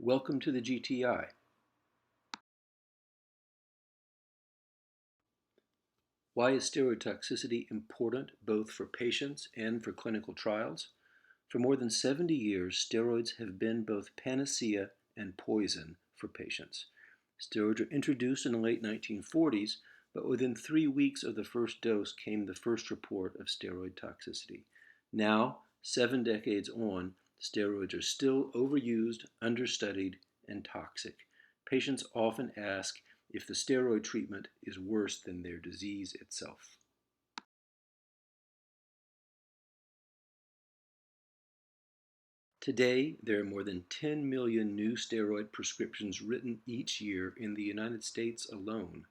Welcome to the GTI. Why is steroid toxicity important both for patients and for clinical trials? For more than 70 years, steroids have been both panacea and poison for patients. Steroids were introduced in the late 1940s, but within 3 weeks of the first dose came the first report of steroid toxicity. Now, 7 decades on, steroids are still overused, understudied, and toxic. Patients often ask if the steroid treatment is worse than their disease itself. Today, there are more than 10 million new steroid prescriptions written each year in the United States alone.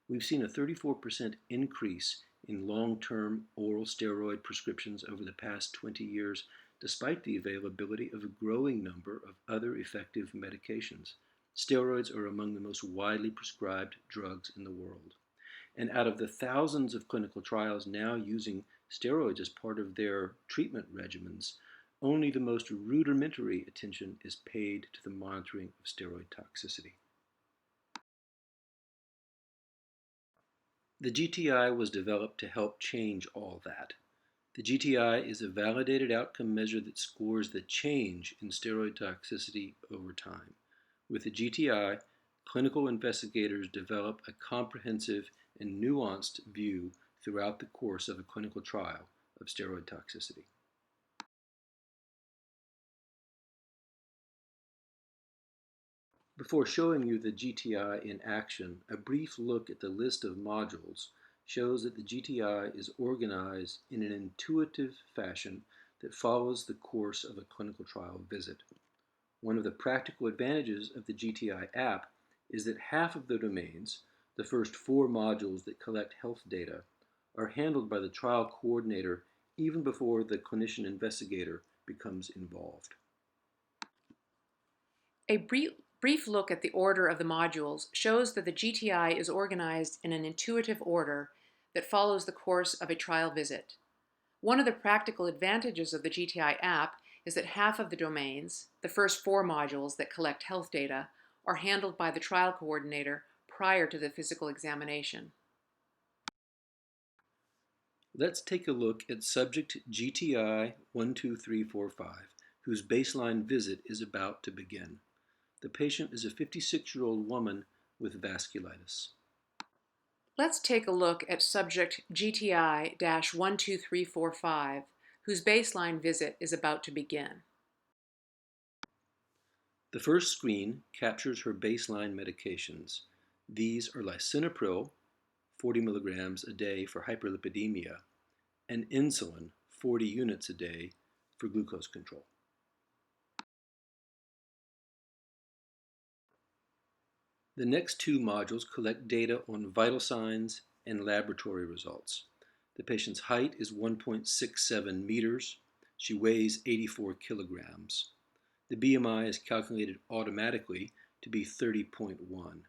We've seen a 34% increase in long-term oral steroid prescriptions over the past 20 years, despite the availability of a growing number of other effective medications. Steroids are among the most widely prescribed drugs in the world. And out of the thousands of clinical trials now using steroids as part of their treatment regimens, only the most rudimentary attention is paid to the monitoring of steroid toxicity. The GTI was developed to help change all that. The GTI is a validated outcome measure that scores the change in steroid toxicity over time. With the GTI, clinical investigators develop a comprehensive and nuanced view throughout the course of a clinical trial of steroid toxicity. Before showing you the GTI in action, a brief look at the list of modules shows that the GTI is organized in an intuitive fashion that follows the course of a clinical trial visit. One of the practical advantages of the GTI app is that half of the domains, the first 4 modules that collect health data, are handled by the trial coordinator even before the clinician investigator becomes involved. A brief look at the order of the modules shows that the GTI is organized in an intuitive order that follows the course of a trial visit. One of the practical advantages of the GTI app is that half of the domains, the first 4 modules that collect health data, are handled by the trial coordinator prior to the physical examination. Let's take a look at subject GTI 12345, whose baseline visit is about to begin. The patient is a 56-year-old woman with vasculitis. Let's take a look at subject GTI-12345, whose baseline visit is about to begin. The first screen captures her baseline medications. These are lisinopril, 40 milligrams a day for hyperlipidemia, and insulin, 40 units a day for glucose control. The next 2 modules collect data on vital signs and laboratory results. The patient's height is 1.67 meters. She weighs 84 kilograms. The BMI is calculated automatically to be 30.1.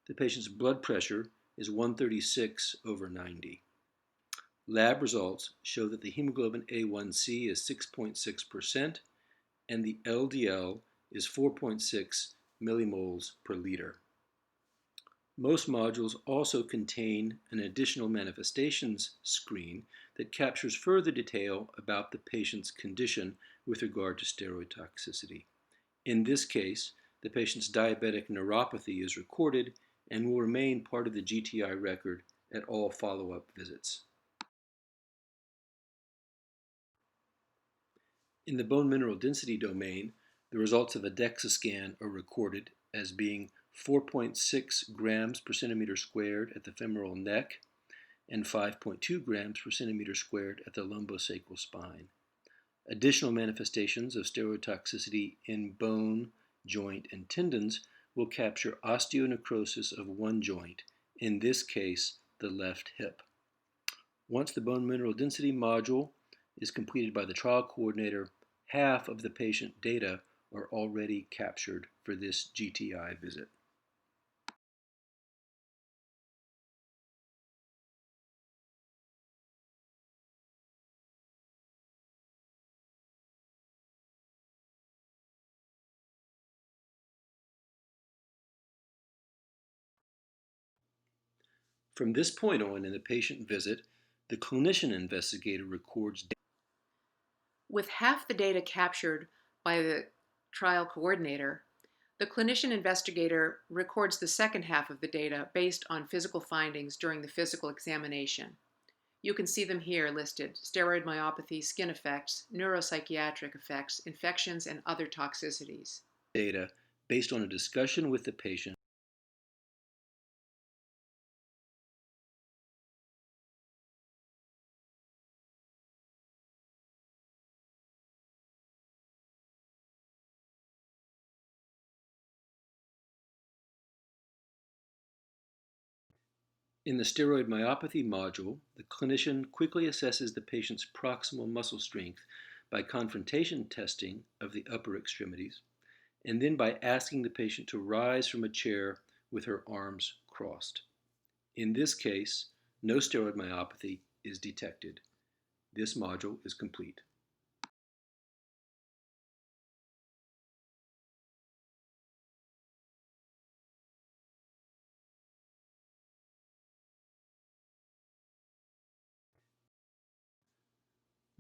The patient's blood pressure is 136/90. Lab results show that the hemoglobin A1C is 6.6% and the LDL is 4.6 millimoles per liter. Most modules also contain an additional manifestations screen that captures further detail about the patient's condition with regard to steroid toxicity. In this case, the patient's diabetic neuropathy is recorded and will remain part of the GTI record at all follow-up visits. In the bone mineral density domain, the results of a DEXA scan are recorded as being 4.6 grams per centimeter squared at the femoral neck and 5.2 grams per centimeter squared at the lumbosacral spine. Additional manifestations of steroid toxicity in bone, joint, and tendons will capture osteonecrosis of one joint, in this case, the left hip. Once the bone mineral density module is completed by the trial coordinator, half of the patient data are already captured for this GTI visit. From this point on in the patient visit, the clinician investigator records data. With half the data captured by the trial coordinator, the clinician investigator records the second half of the data based on physical findings during the physical examination. You can see them here listed: steroid myopathy, skin effects, neuropsychiatric effects, infections, and other toxicities. Data based on a discussion with the patient. In the steroid myopathy module, the clinician quickly assesses the patient's proximal muscle strength by confrontation testing of the upper extremities, and then by asking the patient to rise from a chair with her arms crossed. In this case, no steroid myopathy is detected. This module is complete.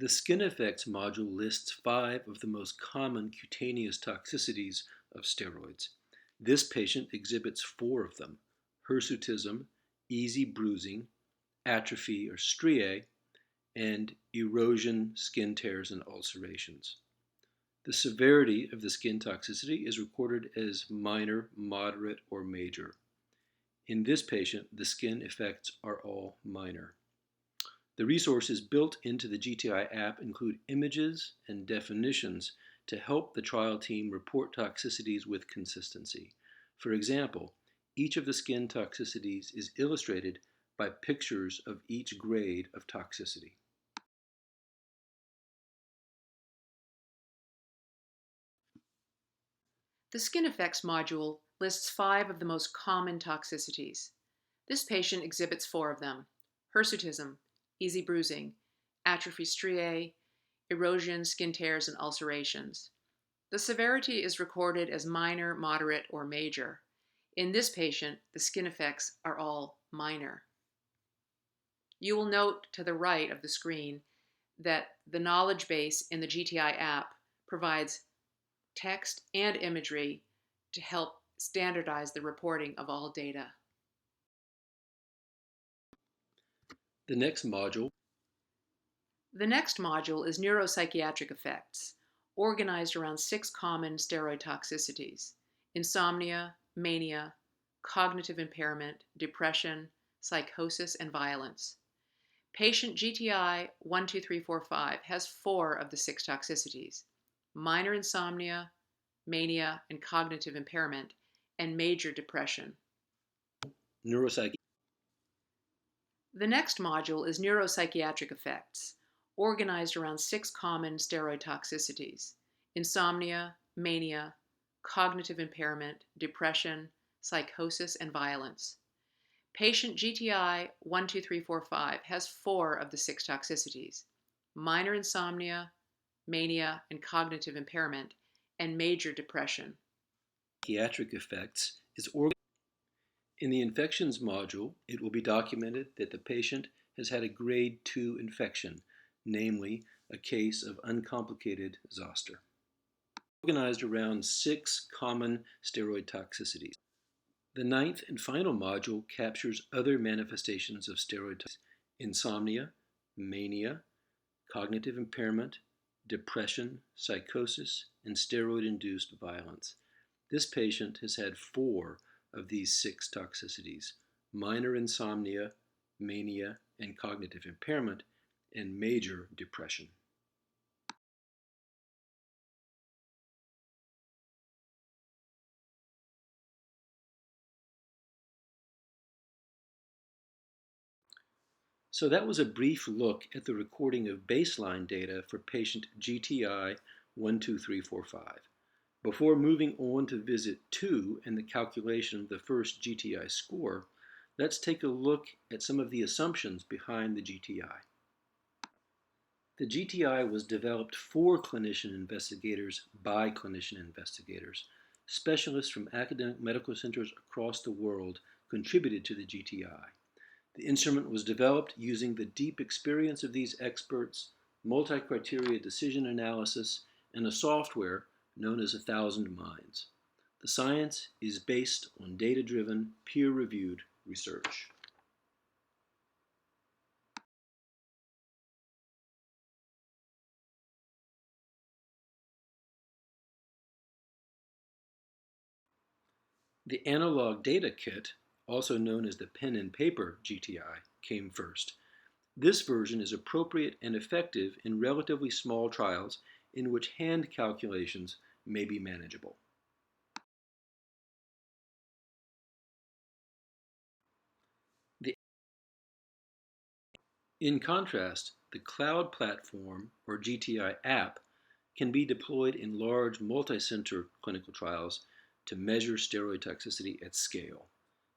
The skin effects module lists 5 of the most common cutaneous toxicities of steroids. This patient exhibits 4 of them: hirsutism, easy bruising, atrophy or striae, and erosion, skin tears, and ulcerations. The severity of the skin toxicity is recorded as minor, moderate, or major. In this patient, the skin effects are all minor. The resources built into the GTI app include images and definitions to help the trial team report toxicities with consistency. For example, each of the skin toxicities is illustrated by pictures of each grade of toxicity. The skin effects module lists 5 of the most common toxicities. This patient exhibits 4 of them: hirsutism, easy bruising, atrophy striae, erosion, skin tears, and ulcerations. The severity is recorded as minor, moderate, or major. In this patient, the skin effects are all minor. You will note to the right of the screen that the knowledge base in the GTI app provides text and imagery to help standardize the reporting of all data. The next module is neuropsychiatric effects, organized around 6 common steroid toxicities: insomnia, mania, cognitive impairment, depression, psychosis, and violence. Patient GTI 12345 has 4 of the 6 toxicities: minor insomnia, mania, and cognitive impairment, and major depression. neuropsych. The next module is neuropsychiatric effects, organized around 6 common steroid toxicities: insomnia, mania, cognitive impairment, depression, psychosis, and violence. Patient GTI 12345 has 4 of the 6 toxicities: minor insomnia, mania, and cognitive impairment, and major depression. Psychiatric effects is in the infections module, it will be documented that the patient has had a grade 2 infection, namely a case of uncomplicated zoster. Organized around 6 common steroid toxicities. The 9th and final module captures other manifestations of steroid toxicity: insomnia, mania, cognitive impairment, depression, psychosis, and steroid-induced violence. This patient has had 4 of these 6 toxicities: minor insomnia, mania, and cognitive impairment, and major depression. So that was a brief look at the recording of baseline data for patient GTI 12345. Before moving on to visit 2 and the calculation of the first GTI score, let's take a look at some of the assumptions behind the GTI. The GTI was developed for clinician investigators by clinician investigators. Specialists from academic medical centers across the world contributed to the GTI. The instrument was developed using the deep experience of these experts, multi-criteria decision analysis, and a software known as 1,000 Minds. The science is based on data-driven, peer-reviewed research. The analog data kit, also known as the pen and paper GTI, came first. This version is appropriate and effective in relatively small trials in which hand calculations may be manageable. The, in contrast, the cloud platform, or GTI app, can be deployed in large multi-center clinical trials to measure steroid toxicity at scale.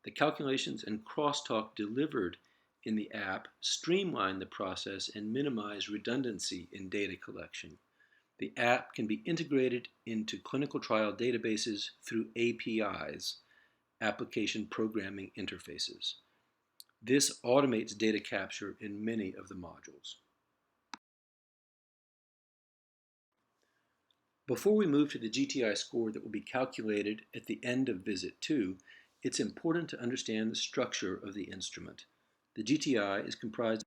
The calculations and crosstalk delivered in the app streamline the process and minimize redundancy in data collection. The app can be integrated into clinical trial databases through APIs, application programming interfaces. This automates data capture in many of the modules. Before we move to the GTI score that will be calculated at the end of Visit 2, it's important to understand the structure of the instrument. The GTI is comprised.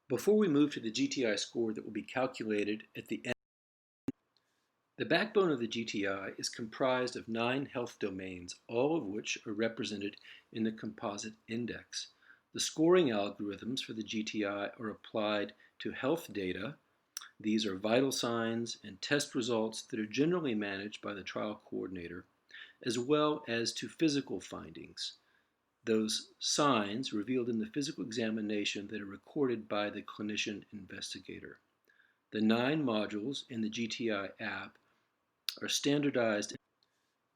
Before we move to the GTI score that will be calculated at the end, the backbone of the GTI is comprised of 9 health domains, all of which are represented in the composite index. The scoring algorithms for the GTI are applied to health data. These are vital signs and test results that are generally managed by the trial coordinator, as well as to physical findings, those signs revealed in the physical examination that are recorded by the clinician investigator. The 9 modules in the GTI app are standardized.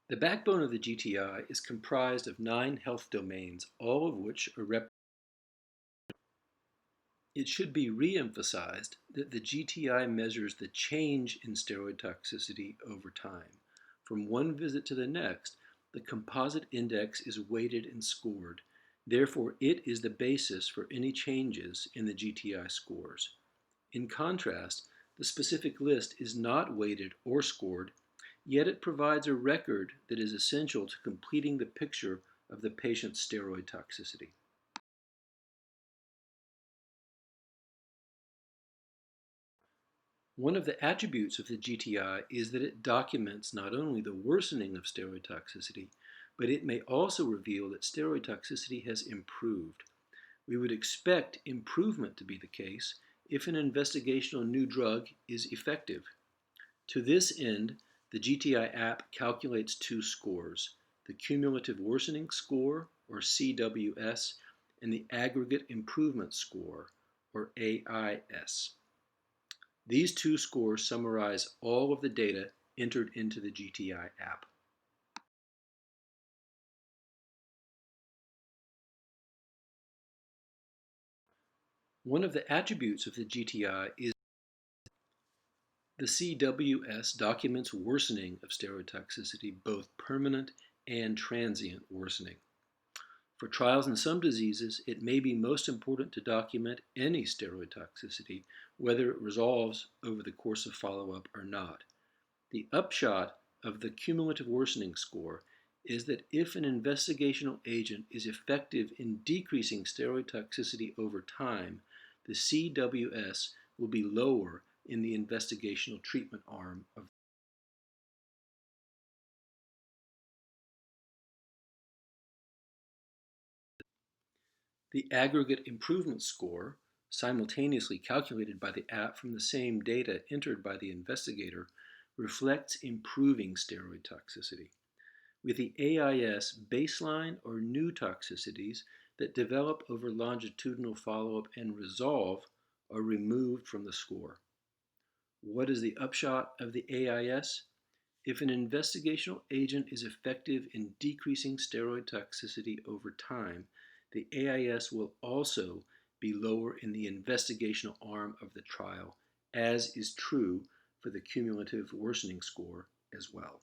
The backbone of the GTI is comprised of 9 health domains, all of which are represented. It should be re-emphasized that the GTI measures the change in steroid toxicity over time. From one visit to the next, the composite index is weighted and scored. Therefore, it is the basis for any changes in the GTI scores. In contrast, the specific list is not weighted or scored, yet it provides a record that is essential to completing the picture of the patient's steroid toxicity. One of the attributes of the GTI is that it documents not only the worsening of steroid toxicity, but it may also reveal that steroid toxicity has improved. We would expect improvement to be the case if an investigational new drug is effective. To this end, the GTI app calculates 2 scores, the cumulative worsening score, or CWS, and the aggregate improvement score, or AIS. These 2 scores summarize all of the data entered into the GTI app. One of the attributes of the GTI is the CWS documents worsening of steroid toxicity, both permanent and transient worsening. For trials in some diseases, it may be most important to document any steroid toxicity, whether it resolves over the course of follow-up or not. The upshot of the cumulative worsening score is that if an investigational agent is effective in decreasing steroid toxicity over time, the CWS will be lower in the investigational treatment arm of the aggregate improvement score, simultaneously calculated by the app from the same data entered by the investigator, reflects improving steroid toxicity. With the AIS, baseline or new toxicities that develop over longitudinal follow-up and resolve are removed from the score. What is the upshot of the AIS? If an investigational agent is effective in decreasing steroid toxicity over time, the AIS will also be lower in the investigational arm of the trial, as is true for the cumulative worsening score as well.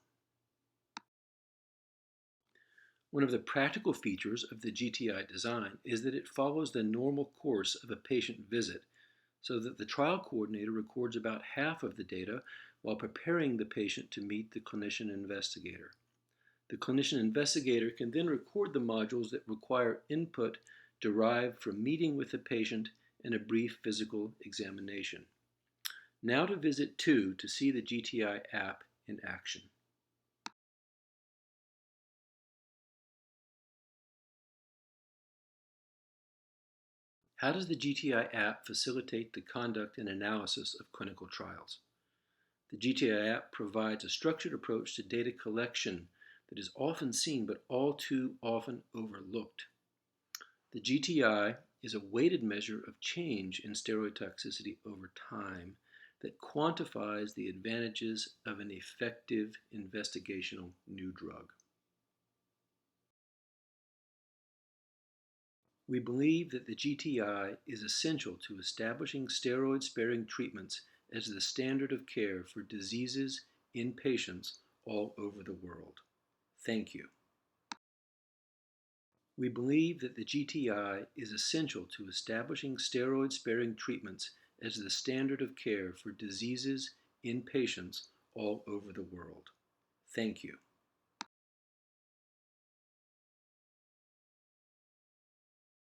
One of the practical features of the GTI design is that it follows the normal course of a patient visit, so that the trial coordinator records about half of the data while preparing the patient to meet the clinician investigator. The clinician investigator can then record the modules that require input derived from meeting with the patient and a brief physical examination. Now to visit 2 to see the GTI app in action. How does the GTI app facilitate the conduct and analysis of clinical trials? The GTI app provides a structured approach to data collection that is often seen but all too often overlooked. The GTI is a weighted measure of change in steroid toxicity over time that quantifies the advantages of an effective investigational new drug. We believe that the GTI is essential to establishing steroid-sparing treatments as the standard of care for diseases in patients all over the world. Thank you. We believe that the GTI is essential to establishing steroid-sparing treatments as the standard of care for diseases in patients all over the world. Thank you.